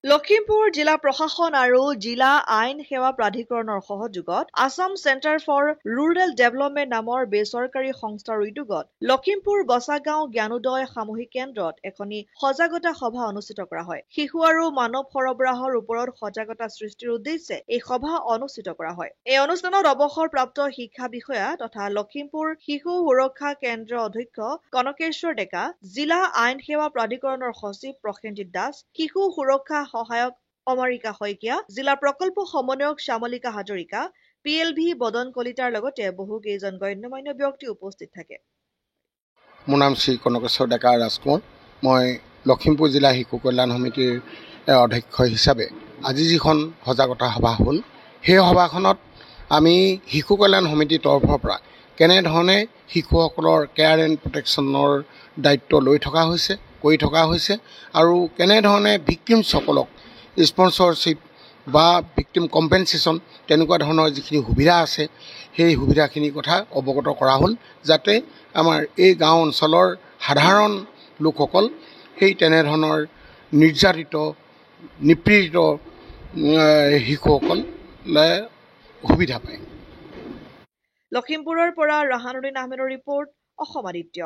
লখিমপুৰ জিলা প্ৰশাসন আৰু জিলা আইন সেৱা প্ৰাধিকৰণৰ সহযোগত Assam centre for rural development নামৰ বেচৰকাৰী সংস্থাৰ উদ্যোগত লখিমপুৰ বছাগাঁও জ্ঞানোদয় সামূহিক কেন্দ্ৰত এখনি সজাগতা সভা অনুষ্ঠিত কৰা হয়। শিশু আৰু মানৱ সৰবৰাহৰ ওপৰত সজাগতা সৃষ্টিৰ উদ্দেশ্যে এই সভা অনুষ্ঠিত কৰা হয়। এই অনুষ্ঠানত অৱসৰপ্ৰাপ্ত শিক্ষা বিষয়া তথা লখিমপুৰ শিশু সুৰক্ষা কেন্দ্ৰৰ অধ্যক্ষ কনকেশ্বৰ ডেকা, জিলা আইন সেৱা প্ৰাধিকৰণৰ সচিব প্ৰসেনজিৎ দাস, শিশু সুৰক্ষা সহায়ক অমাৰিকা শইকীয়া, জিলা প্ৰকল্প সমন্বয়ক শ্যামলিকা হাজৰিকা, PLV বদন কলিতাৰ লগতে বহু কেইজন গণ্যমান্য ব্যক্তি উপস্থিত থাকে। মোৰ নাম শ্ৰী কনকেশ্বৰ ডেকা ৰাজকুমাৰ। মই লখিমপুৰ জিলা শিশু কল্যাণ সমিতিৰ অধ্যক্ষ হিচাপে আজি যিখন সজাগতা সভা হ'ল, সেই সভাখনত আমি শিশু কল্যাণ সমিতিৰ তৰফৰ পৰা কেনেধৰণে শিশুসকলৰ কেয়াৰ এণ্ড প্ৰটেকশ্যনৰ দায়িত্ব কৰি থকা হৈছে আৰু কেনেধৰণে ভিক্টিমছসকলক স্পনচৰশ্বিপ বা ভিক্টিম কম্পেনচেশ্যন তেনেকুৱা ধৰণৰ যিখিনি সুবিধা আছে, সেই সুবিধাখিনিৰ কথা অৱগত কৰা হ'ল, যাতে আমাৰ এই গাঁও অঞ্চলৰ সাধাৰণ লোকসকল সেই তেনেধৰণৰ নিৰ্যাতিত নিপীড়িত শিশুসকলে সুবিধা পায়। লখিমপুৰৰ পৰা ৰাহানুদ্দিন আহমেদৰ ৰিপৰ্ট, অসম আদিত্য।